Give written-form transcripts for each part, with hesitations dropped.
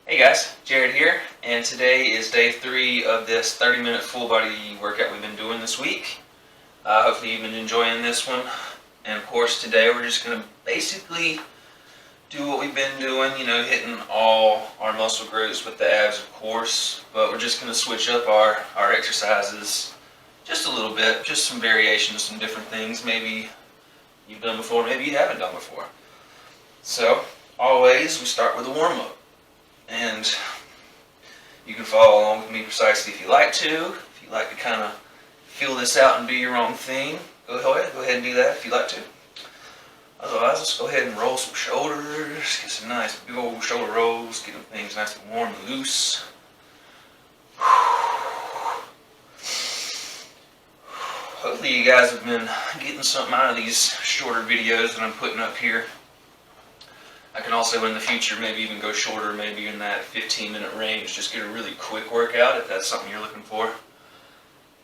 Hey guys, Jared here, and today is day 3 of this 30-minute full body workout we've been doing this week. Hopefully you've been enjoying this one. And of course today we're just going to basically do what we've been doing, hitting all our muscle groups with the abs of course, but we're just going to switch up our exercises just a little bit, just some variations, some different things maybe you've done before, maybe you haven't done before. So, always we start with a warm-up. And you can follow along with me precisely if you like to. If you like to kind of feel this out and do your own thing, go ahead and do that if you like to. Otherwise, let's go ahead and roll some shoulders, get some nice big old shoulder rolls, get them things nice and warm and loose. Hopefully you guys have been getting something out of these shorter videos that I'm putting up here. I can also in the future maybe even go shorter, maybe in that 15-minute range, just get a really quick workout if that's something you're looking for.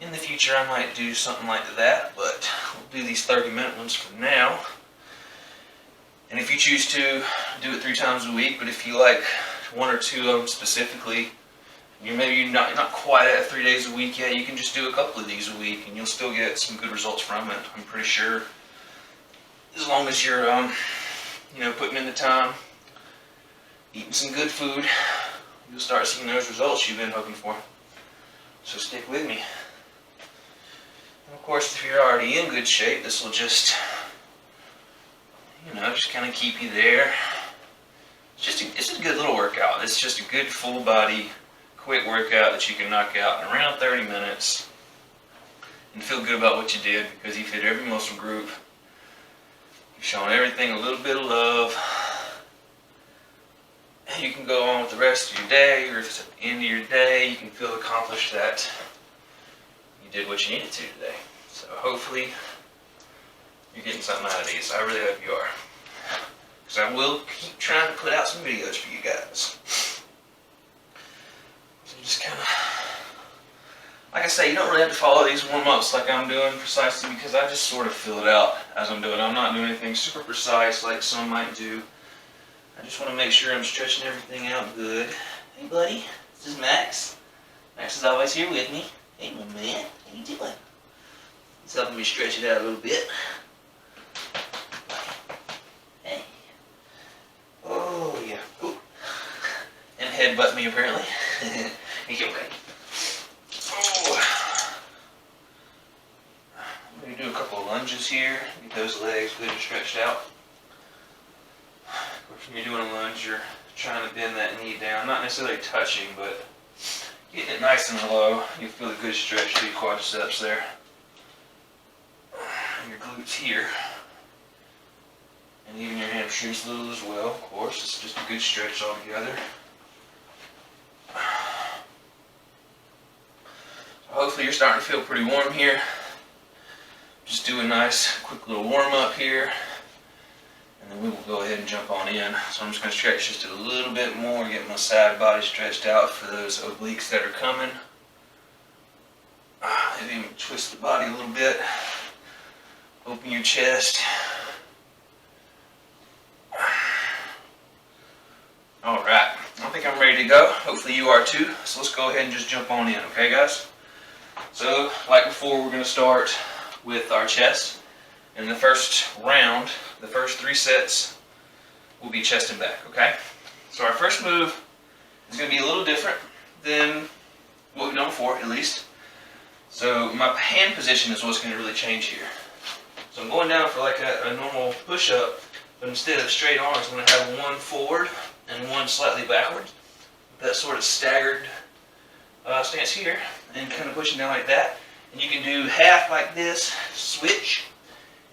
In the future I might do something like that, but we'll do these 30-minute ones for now. And if you choose to, do it 3 times a week, but if you like 1 or 2 of them specifically, you're not quite at 3 days a week yet, you can just do a couple of these a week and you'll still get some good results from it, I'm pretty sure. As long as you're putting in the time, eating some good food, you'll start seeing those results you've been hoping for. So stick with me. And of course, if you're already in good shape, this will just, just kind of keep you there. It's a good little workout. It's just a good full body, quick workout that you can knock out in around 30 minutes and feel good about what you did because you've hit every muscle group. Showing everything a little bit of love. And you can go on with the rest of your day, or if it's at the end of your day, you can feel accomplished that you did what you needed to today. So hopefully you're getting something out of these. I really hope you are. Because I will keep trying to put out some videos for you guys. So just kind of, like I say, you don't really have to follow these warm-ups like I'm doing precisely because I just sort of feel it out as I'm doing it. I'm not doing anything super precise like some might do. I just want to make sure I'm stretching everything out good. Hey buddy, this is Max. Max is always here with me. Hey my man, how you doing? He's helping me stretch it out a little bit. Hey. Oh yeah. Ooh. And headbutt me apparently. He's okay. I'm going to do a couple of lunges here, get those legs good and stretched out. Of course, when you're doing a lunge, you're trying to bend that knee down, not necessarily touching, but getting it nice and low. You feel a good stretch through your quadriceps there. And your glutes here. And even your hamstrings a little as well, of course. It's just a good stretch altogether. Hopefully you're starting to feel pretty warm here. Just do a nice quick little warm up here and then we will go ahead and jump on in. So I'm just going to stretch just a little bit more, get my side body stretched out for those obliques that are coming. Maybe even twist the body a little bit. Open your chest. Alright, I think I'm ready to go. Hopefully you are too. So let's go ahead and just jump on in, okay guys? So, like before, we're going to start with our chest. In the first round, the first 3 sets will be chest and back, okay? So our first move is going to be a little different than what we've done before, at least. So my hand position is what's going to really change here. So I'm going down for like a normal push-up, but instead of straight arms, I'm going to have one forward and one slightly backwards. That sort of staggered stance here, and kind of pushing down like that. And you can do half like this, switch,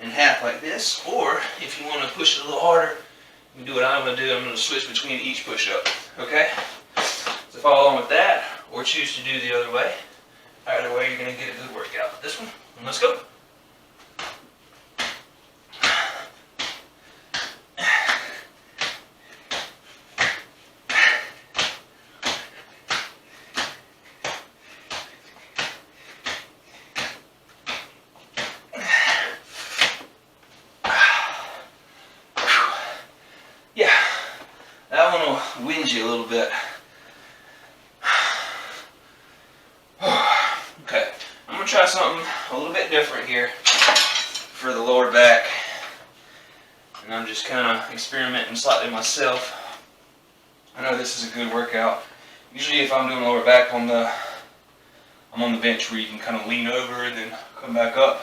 and half like this. Or if you want to push it a little harder, you can do what I'm going to do. I'm going to switch between each push-up. Okay? So follow along with that, or choose to do the other way. Either way, you're going to get a good workout with this one. And let's go. Wind you a little bit. something a little bit different here for the lower back. And I'm just kind of experimenting slightly myself. I know this is a good workout. Usually if I'm doing lower back I'm on the bench where you can kind of lean over and then come back up.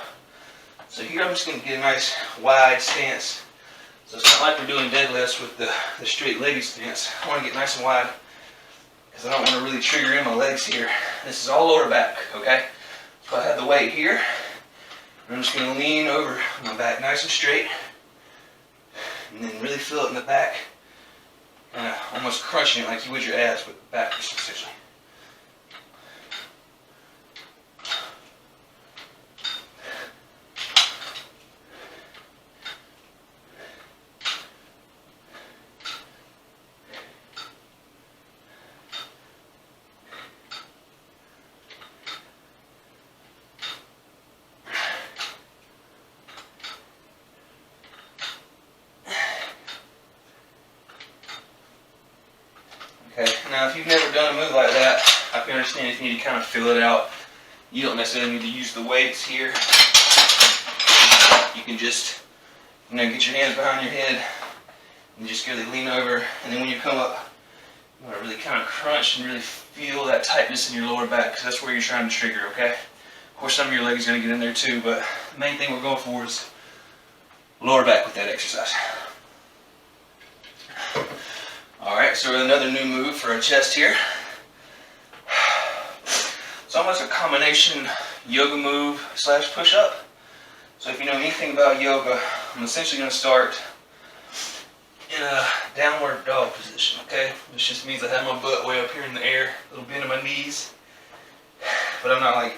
So here I'm just going to get a nice wide stance. So it's not like we're doing deadlifts with the straight leggy stance. I want to get nice and wide because I don't want to really trigger in my legs here. This is all lower back, okay? So I have the weight here. And I'm just going to lean over my back nice and straight. And then really feel it in the back. Kind of almost crushing it like you would your abs, but backwards essentially. Okay, now if you've never done a move like that, I can understand if you need to kind of feel it out. You don't necessarily need to use the weights here. You can just, get your hands behind your head and just really lean over. And then when you come up, you want to really kind of crunch and really feel that tightness in your lower back because that's where you're trying to trigger, okay? Of course, some of your leg is going to get in there too, but the main thing we're going for is lower back with that exercise. Alright, so another new move for our chest here. It's almost a combination yoga move / push-up. So if you know anything about yoga, I'm essentially going to start in a downward dog position, okay? This just means I have my butt way up here in the air, a little bend in my knees, but I'm not like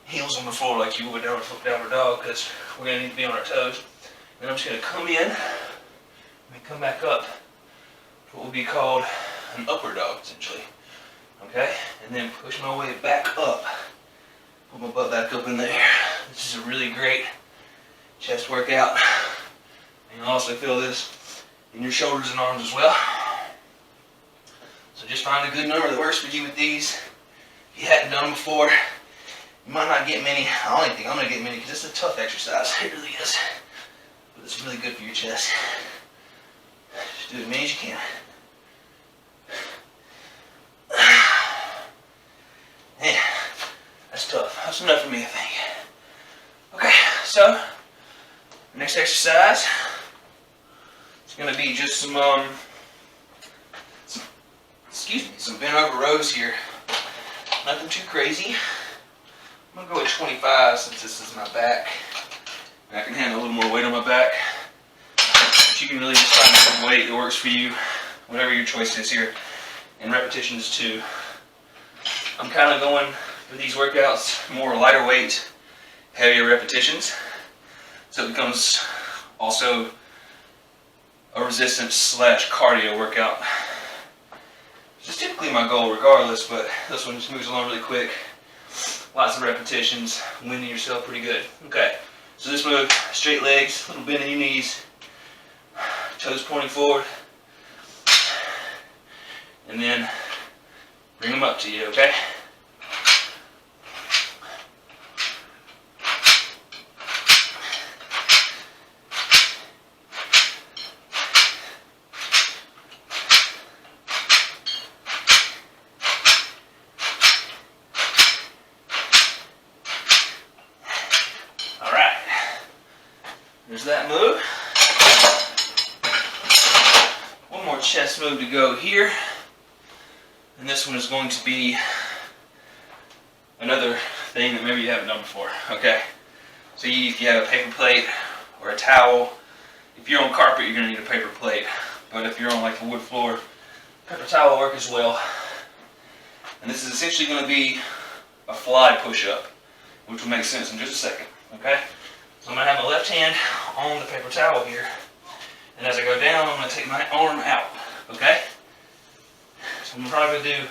heels on the floor like you would downward dog because we're going to need to be on our toes. And I'm just going to come in and come back up. What will be called an upward dog, essentially. Okay? And then push my way back up. Put my butt back up in there. This is a really great chest workout. And you'll also feel this in your shoulders and arms as well. So just find a good number that works for you with these. If you hadn't done them before, you might not get many. I don't even think I'm going to get many because it's a tough exercise. It really is. But it's really good for your chest. Just do as many as you can. Man, that's tough. That's enough for me, I think. Okay, so next exercise is going to be just some bent over rows here. Nothing too crazy. I'm going to go with 25 since this is my back. And I can handle a little more weight on my back. But you can really just find some weight that works for you, whatever your choice is here. And repetitions too. I'm kind of going for these workouts more lighter weight, heavier repetitions. So it becomes also a resistance / cardio workout. Which is typically my goal regardless, but this one just moves along really quick. Lots of repetitions, winding yourself pretty good. Okay, so this move, straight legs, little bend in your knees, toes pointing forward, and then bring them up to you, okay? Alright, there's that move. One more chest move to go here. And this one is going to be another thing that maybe you haven't done before, okay? So if you have a paper plate or a towel, if you're on carpet, you're going to need a paper plate. But if you're on like a wood floor, paper towel will work as well. And this is essentially going to be a fly push-up, which will make sense in just a second, okay? So I'm going to have my left hand on the paper towel here. And as I go down, I'm going to take my arm out, okay? So I'm probably going to do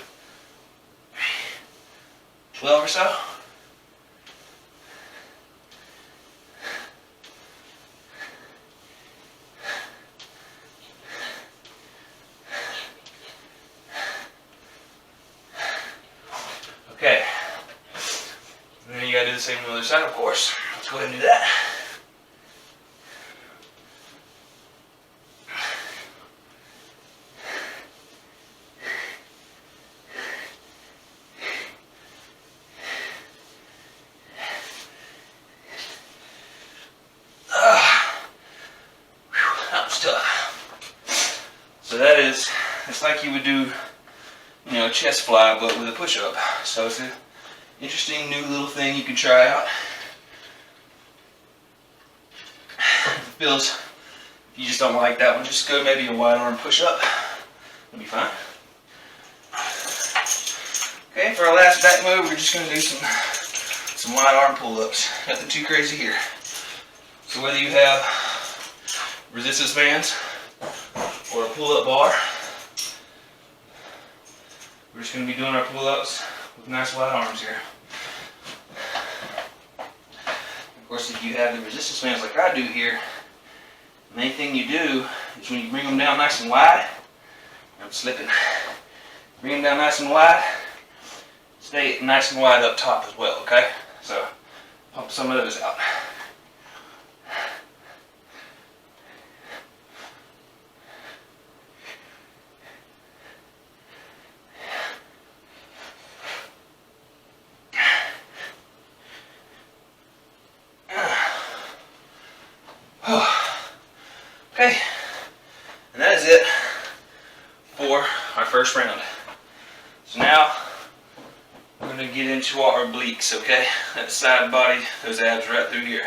12 or so. Okay. And then you got to do the same on the other side, of course. Let's go ahead and do that. That was tough. So that is, it's like you would do, you know, chest fly, but with a push-up. So it's an interesting new little thing you can try out. If it feels, if you just don't like that one, just go maybe a wide arm push-up. It'll be fine. Okay, for our last back move, we're just going to do some wide arm pull-ups. Nothing too crazy here. So whether you have resistance bands or a pull-up bar, we're just going to be doing our pull-ups with nice wide arms here. Of course, if you have the resistance bands like I do here, the main thing you do is when you bring them down nice and wide, I'm slipping, bring them down nice and wide, stay nice and wide up top as well, okay? So, pump some of those out. Okay, and that is it for our first round. So now we're going to get into our obliques, okay? That side body, those abs right through here.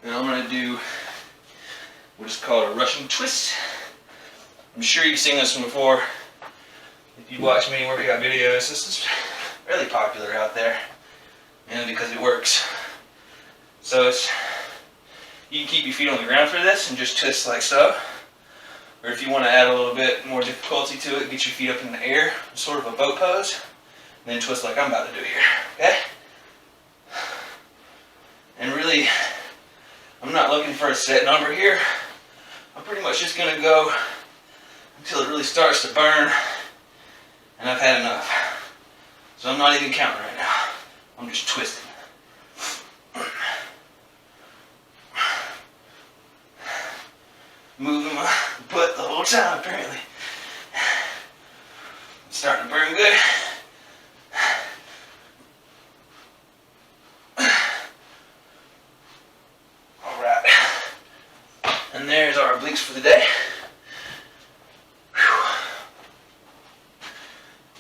And I'm going to do what is called a Russian twist. I'm sure you've seen this one before. If you watch many workout videos, this is really popular out there, and because it works. So it's, you can keep your feet on the ground for this and just twist like so. Or if you want to add a little bit more difficulty to it, get your feet up in the air, sort of a boat pose, and then twist like I'm about to do here, okay? And really, I'm not looking for a set number here. I'm pretty much just going to go until it really starts to burn, and I've had enough. So I'm not even counting right now. I'm just twisting. Moving my butt the whole time, apparently. It's starting to burn good. Alright. And there's our obliques for the day. Whew.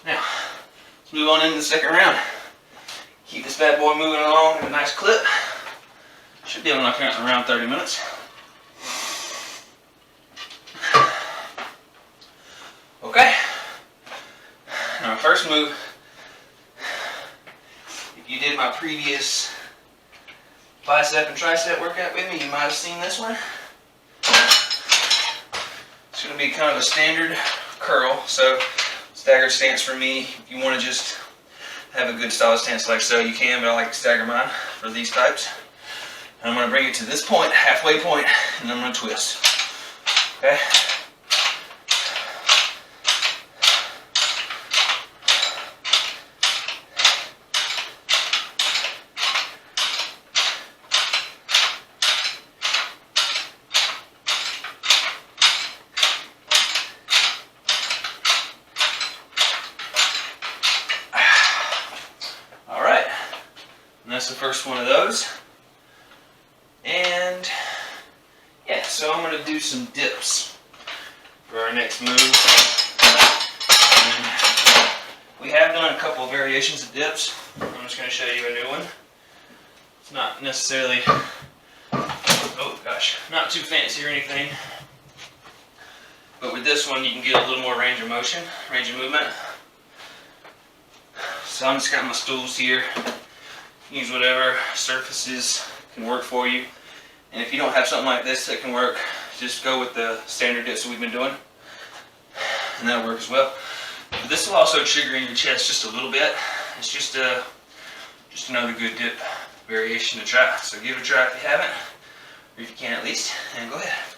Now, let's move on into the second round. Keep this bad boy moving along at a nice clip. Should be able to knock it out in around 30 minutes. Okay, now our first move, if you did my previous bicep and tricep workout with me, you might have seen this one. It's going to be kind of a standard curl, so staggered stance for me. If you want to just have a good solid stance like so, you can, but I like to stagger mine for these types. And I'm going to bring it to this point, halfway point, and then I'm going to twist. Okay? That's the first one of those. And yeah, so I'm going to do some dips for our next move. And we have done a couple of variations of dips. I'm just going to show you a new one. It's not necessarily, oh gosh, not too fancy or anything. But with this one you can get a little more range of motion, range of movement. So I'm just got my stools here. Use whatever surfaces can work for you. And if you don't have something like this that can work, just go with the standard dips that we've been doing. And that'll work as well. But this will also trigger in your chest just a little bit. It's just another good dip variation to try. So give it a try if you haven't, or if you can at least, and go ahead.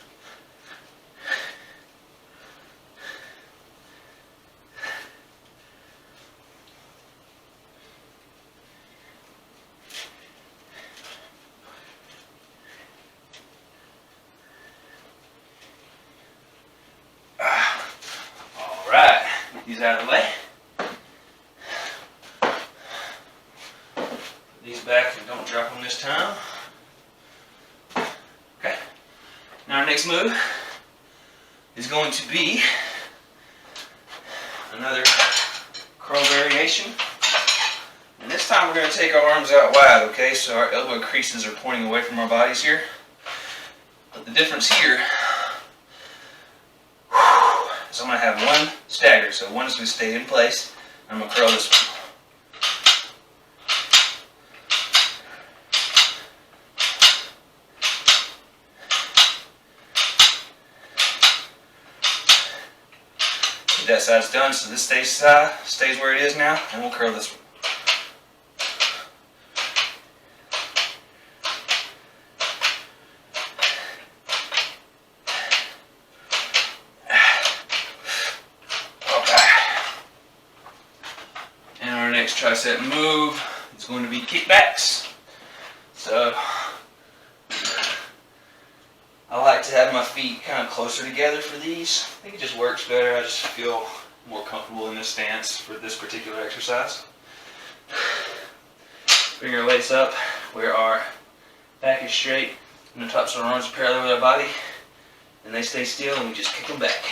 get out of the way. Put these back and don't drop them this time. Okay. Now our next move is going to be another curl variation. And this time we're going to take our arms out wide, okay? So our elbow creases are pointing away from our bodies here. But the difference here is I'm going to have one stagger. So one is going to stay in place. I'm going to curl this one. That side's done, so this stays where it is now, and we'll curl this one. Okay. And our next tricep move is going to be kickbacks. So I like to have my feet kind of closer together for these. I think it just works better. I just feel more comfortable in this stance for this particular exercise. Bring our weights up where our back is straight and the tops of our arms are parallel with our body. And they stay still and we just kick them back.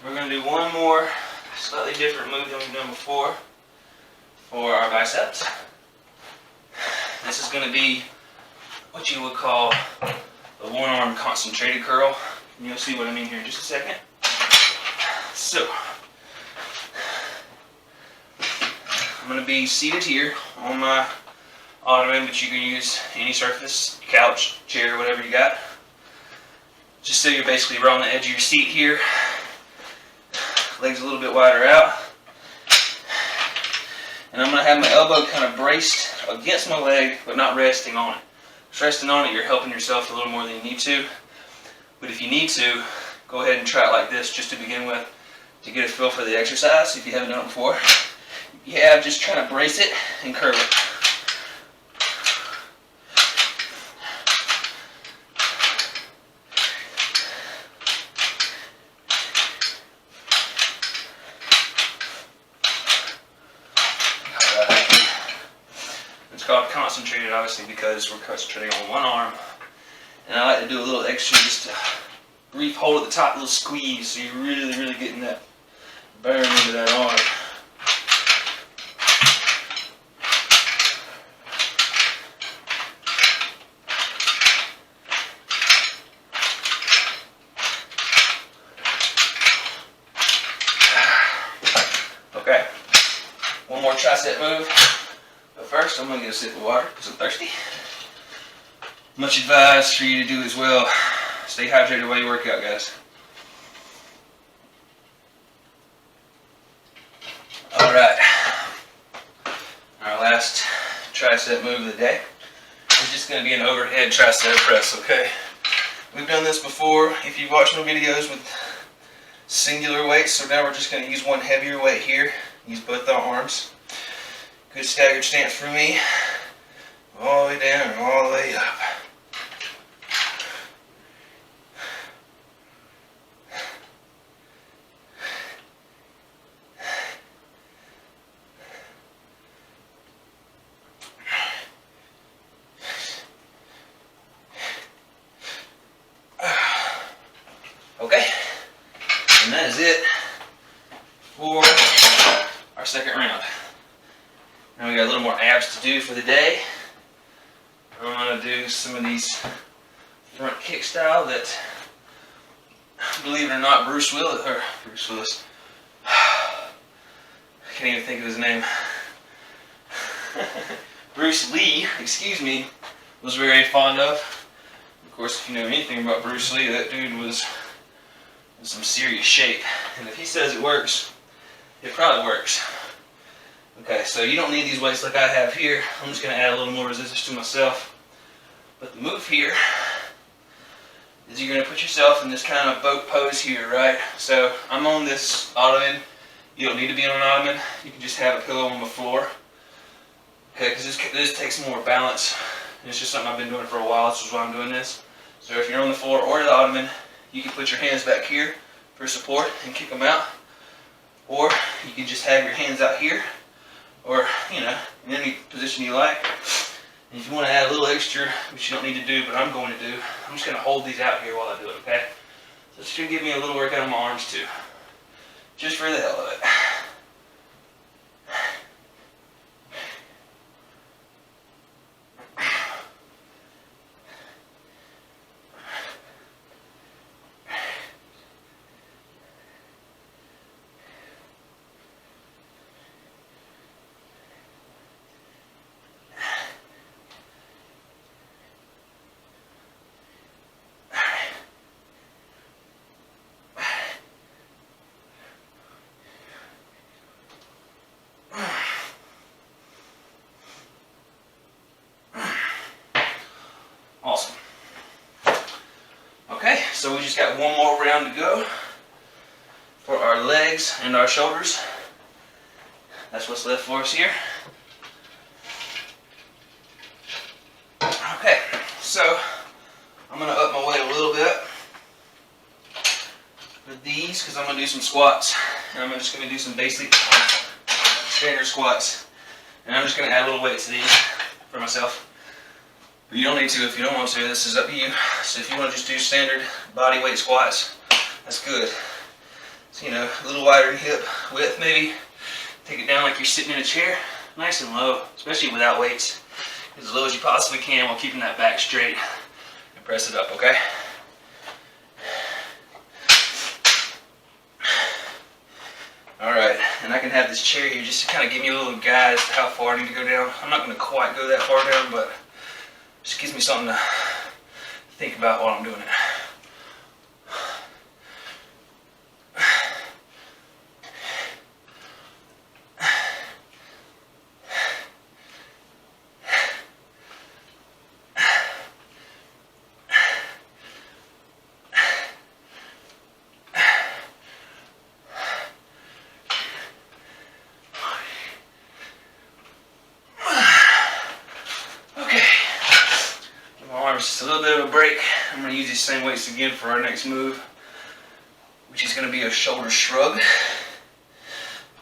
We're going to do one more slightly different move than we've done before for our biceps. This is going to be what you would call a one-arm concentrated curl. And you'll see what I mean here in just a second. So, I'm going to be seated here on my ottoman, but you can use any surface, couch, chair, whatever you got. Just so you're basically on the edge of your seat here. Legs a little bit wider out. And I'm going to have my elbow kind of braced against my leg, but not resting on it. If resting on it, you're helping yourself a little more than you need to. But if you need to, go ahead and try it like this just to begin with, to get a feel for the exercise if you haven't done it before. If you have, just try to brace it and curve it. It's called concentrated, obviously, because we're concentrating on one arm. And I like to do a little extra, just a brief hold at the top, a little squeeze, so you're really, really getting that burn into that arm. Okay, one more tricep move. But first, I'm going to get a sip of water because I'm thirsty. Much advised for you to do as well. Stay hydrated while you work out, guys. Alright. Our last tricep move of the day is just going to be an overhead tricep press, okay? We've done this before if you've watched my videos with singular weights, so now we're just going to use one heavier weight here. Use both our arms. Good staggered stance for me. All the way down and all the way up. Okay, and that is it for our second round. Now we got a little more abs to do for the day. I'm going to do some of these front kick style that, believe it or not, Bruce Willis, I can't even think of his name. Bruce Lee, excuse me, was very fond of. Of course, if you know anything about Bruce Lee, that dude was in some serious shape. And if he says it works, it probably works. Okay, so you don't need these weights like I have here. I'm just going to add a little more resistance to myself. But the move here is you're going to put yourself in this kind of boat pose here, right? So I'm on this ottoman. You don't need to be on an ottoman. You can just have a pillow on the floor. Okay, because this takes more balance. And it's just something I've been doing for a while. This is why I'm doing this. So if you're on the floor or the ottoman, you can put your hands back here for support and kick them out. Or you can just have your hands out here, or, you know, in any position you like. And if you want to add a little extra, which you don't need to do, but I'm going to do, I'm just going to hold these out here while I do it, okay? So it's going to give me a little workout on my arms too. Just for the hell of it. Awesome. Okay, so we just got one more round to go for our legs and our shoulders. That's what's left for us here. Okay, so I'm going to up my weight a little bit with these because I'm going to do some squats. And I'm just going to do some basic standard squats. And I'm just going to add a little weight to these for myself. But you don't need to if you don't want to. This is up to you. So if you want to just do standard body weight squats, that's good. So, you know, a little wider in hip width maybe. Take it down like you're sitting in a chair. Nice and low, especially without weights. As low as you possibly can while keeping that back straight. And press it up, okay? Alright, and I can have this chair here just to kind of give me a little guide as to how far I need to go down. I'm not going to quite go that far down, but it just gives me something to think about while I'm doing it. Just a little bit of a break. I'm going to use these same weights again for our next move, which is going to be a shoulder shrug.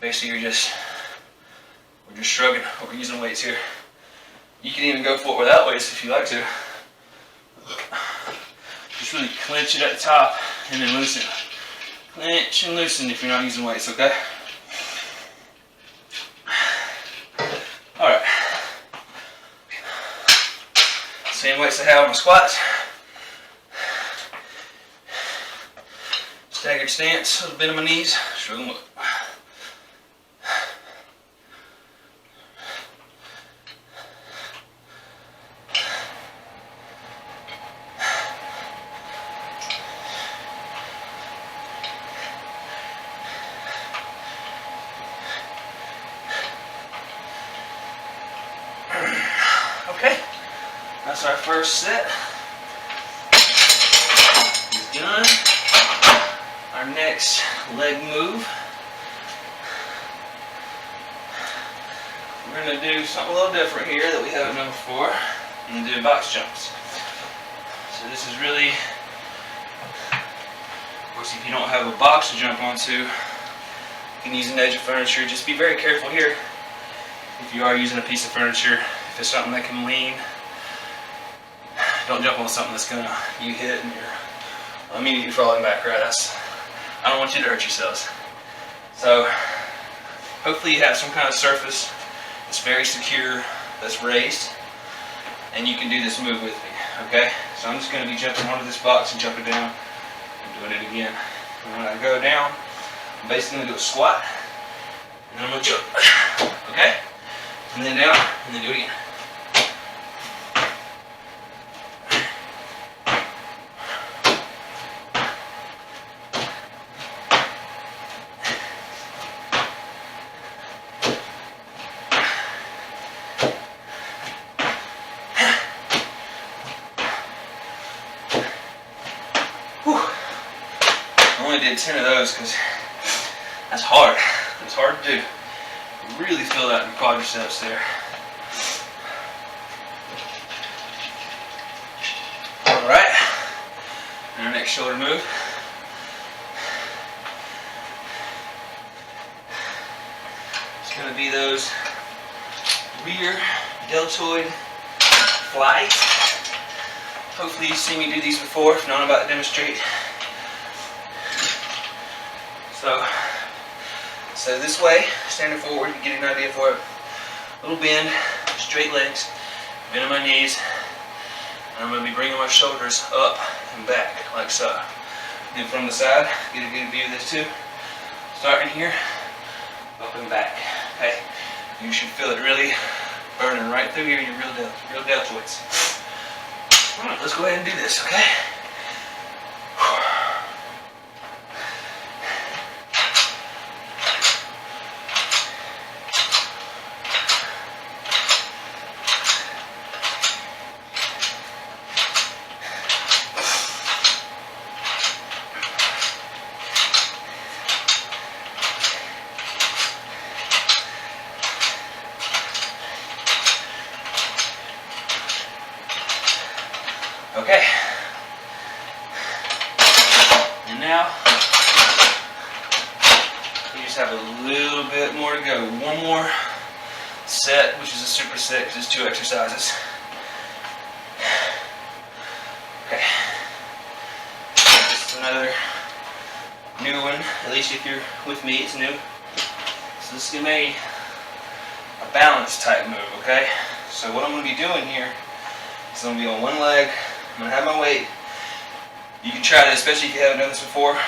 Basically, we're just shrugging, we're using weights here. You can even go for it without weights if you like to. Just really clench it at the top and then loosen. Clench and loosen if you're not using weights, okay? Alright. Same weights I have on my squats. Staggered stance, a little bit of my knees, shrug them up. Okay. That's our first set. Is done. Our next leg move. We're going to do something a little different here that we haven't done before. And do box jumps. So this is really, of course, if you don't have a box to jump onto, you can use an edge of furniture. Just be very careful here. If you are using a piece of furniture, if it's something that can lean, don't jump on something that's gonna you hit and you're immediately falling back, right? I don't want you to hurt yourselves. So hopefully you have some kind of surface that's very secure, that's raised, and you can do this move with me, okay? So I'm just gonna be jumping onto this box and jumping down and doing it again. And when I go down, I'm basically gonna do a squat, and then I'm gonna jump, okay? And then down, and then do it again. only did 10 of those because that's hard. It's hard to do. You really feel that in your quadriceps there. Alright, and our next shoulder move. It's going to be those rear deltoid flies. Hopefully you've seen me do these before. If not, I'm about to demonstrate. So this way, standing forward, you get an idea for it. Little bend, straight legs, bend on my knees. And I'm going to be bringing my shoulders up and back, like so. And from the side, get a good view of this too. Starting here, up and back. Okay, you should feel it really burning right through here, your real deltoids. All right, let's go ahead and do this, okay? Okay, and now you just have a little bit more to go. One more set, which is a superset because it's 2 exercises. Okay, this is another new one, at least if you're with me, it's new. So this is going to be a balance type move, okay? So what I'm going to be doing here is I'm going to be on one leg. I'm going to have my weight. You can try this, especially if you haven't done this before.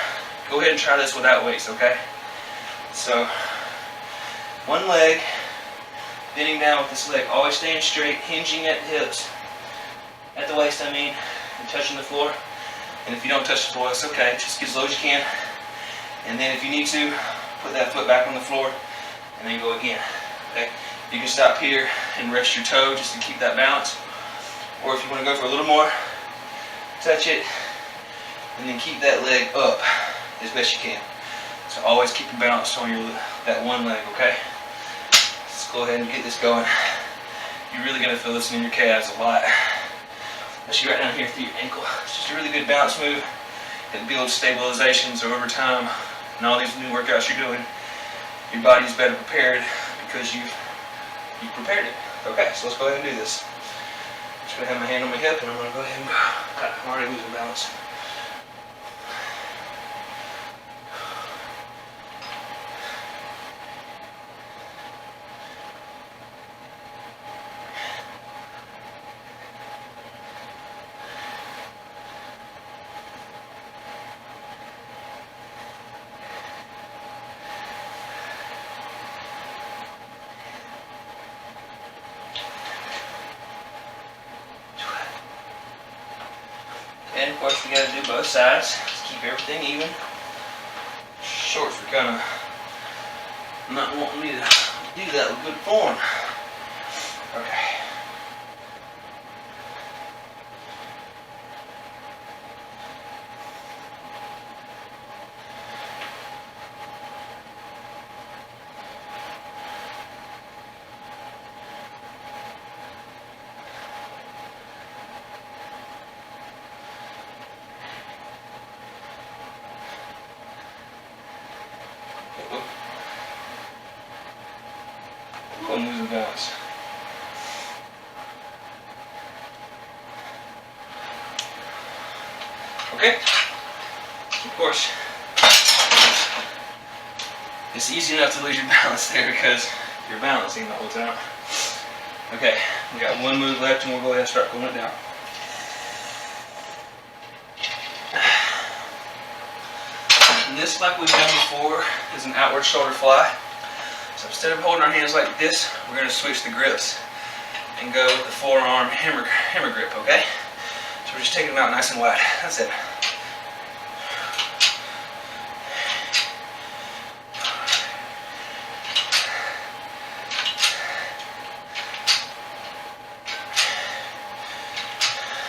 Go ahead and try this without weights, okay? So, one leg, bending down with this leg. Always staying straight, hinging at the hips. At the waist, I mean, and touching the floor. And if you don't touch the floor, it's okay. Just get as low as you can. And then if you need to, put that foot back on the floor, and then go again, okay? You can stop here and rest your toe just to keep that balance. Or if you want to go for a little more, touch it, and then keep that leg up as best you can. So always keep your balance on that one leg, okay? Let's go ahead and get this going. You're really going to feel this in your calves a lot, especially right down here through your ankle. It's just a really good balance move. It builds stabilization, so over time, and all these new workouts you're doing, your body's better prepared because you've prepared it. Okay, so let's go ahead and do this. I'm just going to have my hand on my hip and I'm going to go ahead and go. I'm already losing balance. And of course we got to do both sides. Just keep everything even. Shorts are kind of not wanting me to do that with good form. Okay. I'm losing balance. Okay? Of course, it's easy enough to lose your balance there because you're balancing the whole time. Okay, we got one move left and we'll go ahead and start pulling it down. And this, like we've done before, is an outward shoulder fly. So instead of holding our hands like this, we're going to switch the grips and go with the forearm hammer grip, okay? So we're just taking them out nice and wide. That's it.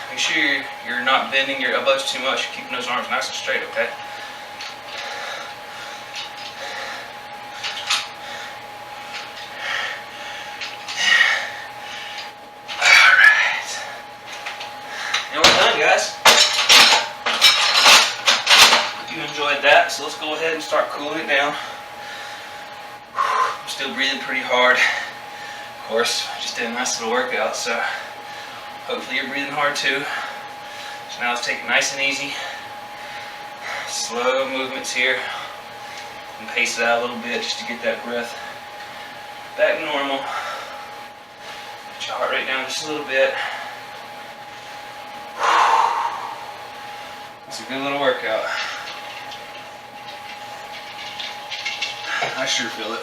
Make sure you're not bending your elbows too much. You're keeping those arms nice and straight, okay? go ahead and start cooling it down. I'm still breathing pretty hard. Of course, I just did a nice little workout, so hopefully you're breathing hard too. So now let's take it nice and easy. Slow movements here. And pace it out a little bit just to get that breath back to normal. Get your heart rate down just a little bit. It's a good little workout. I sure feel it.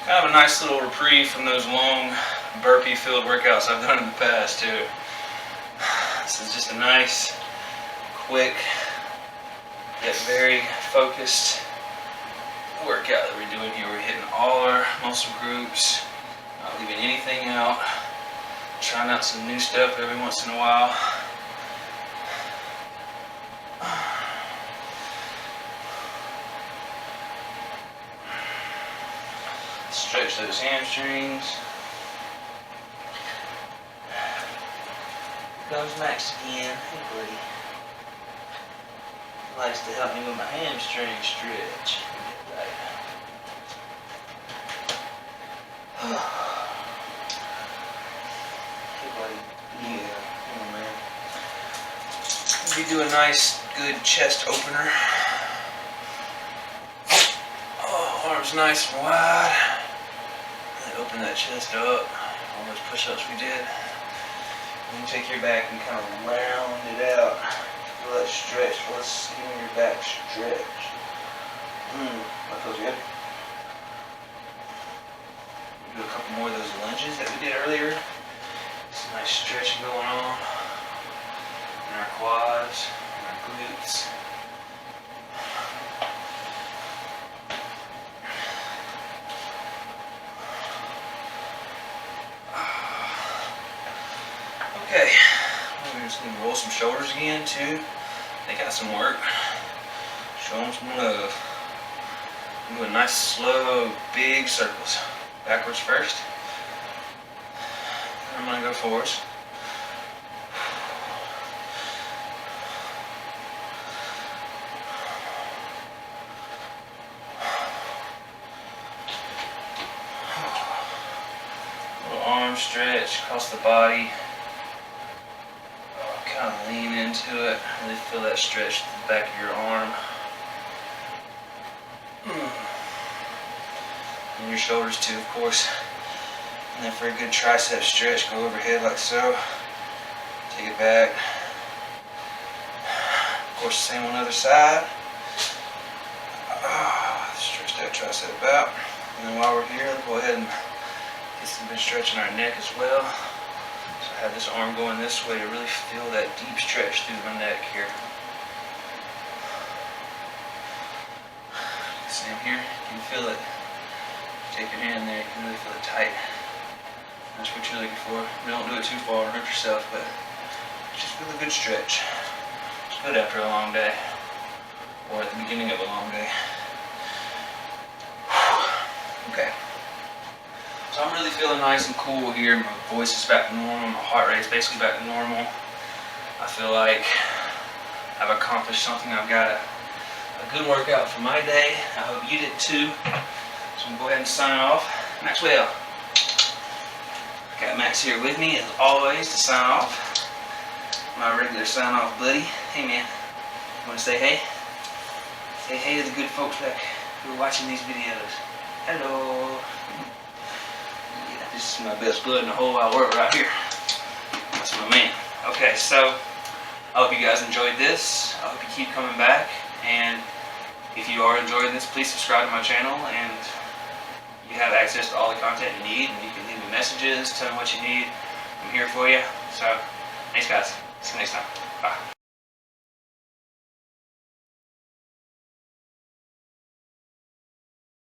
Kind of a nice little reprieve from those long burpee-filled workouts I've done in the past too. This is just a nice, quick, yet very focused workout that we're doing here. We're hitting all our muscle groups, not leaving anything out, trying out some new stuff every once in a while. Stretch those hamstrings. Here comes Max again. Hey buddy. He likes to help me with my hamstring stretch. Right. Hey buddy. Yeah. Come on, man. We do a nice, good chest opener. Oh, arms nice and wide. Open that chest up. All those push-ups we did. And you take your back and kind of round it out. Feel that stretch. Feel the skin in your back stretch. That feels good. Do a couple more of those lunges that we did earlier. Some nice stretching going on in our quads, in our glutes. Okay, we're just going to roll some shoulders again too. They got some work. Show them some love. I'm doing nice, slow, big circles. Backwards first. I'm going to go forwards. Little arm stretch across the body. Kind of lean into it, really feel that stretch to the back of your arm. And your shoulders too, of course. And then for a good tricep stretch, go overhead like so. Take it back. Of course, the same on the other side. Stretch that tricep out. And then while we're here, let's go ahead and get some good stretch in our neck as well. Have this arm going this way to really feel that deep stretch through my neck here. Same here, you can feel it. Take your hand there, you can really feel it tight. That's what you're looking for. Don't do it too far or hurt yourself, but just feel a good stretch. It's good after a long day, or at the beginning of a long day. Okay. So I'm really feeling nice and cool here. My voice is back to normal. My heart rate is basically back to normal. I feel like I've accomplished something. I've got a good workout for my day. I hope you did too. So I'm going to go ahead and sign off. Maxwell. Got Max here with me as always to sign off. My regular sign off buddy. Hey man, you want to say hey? Say hey to the good folks back who are watching these videos. Hello. This is my best bud in the whole wide world right here. That's my man. Okay, so I hope you guys enjoyed this. I hope you keep coming back. And if you are enjoying this, please subscribe to my channel. And you have access to all the content you need. And you can leave me messages, tell me what you need. I'm here for you. So, thanks guys. See you next time. Bye.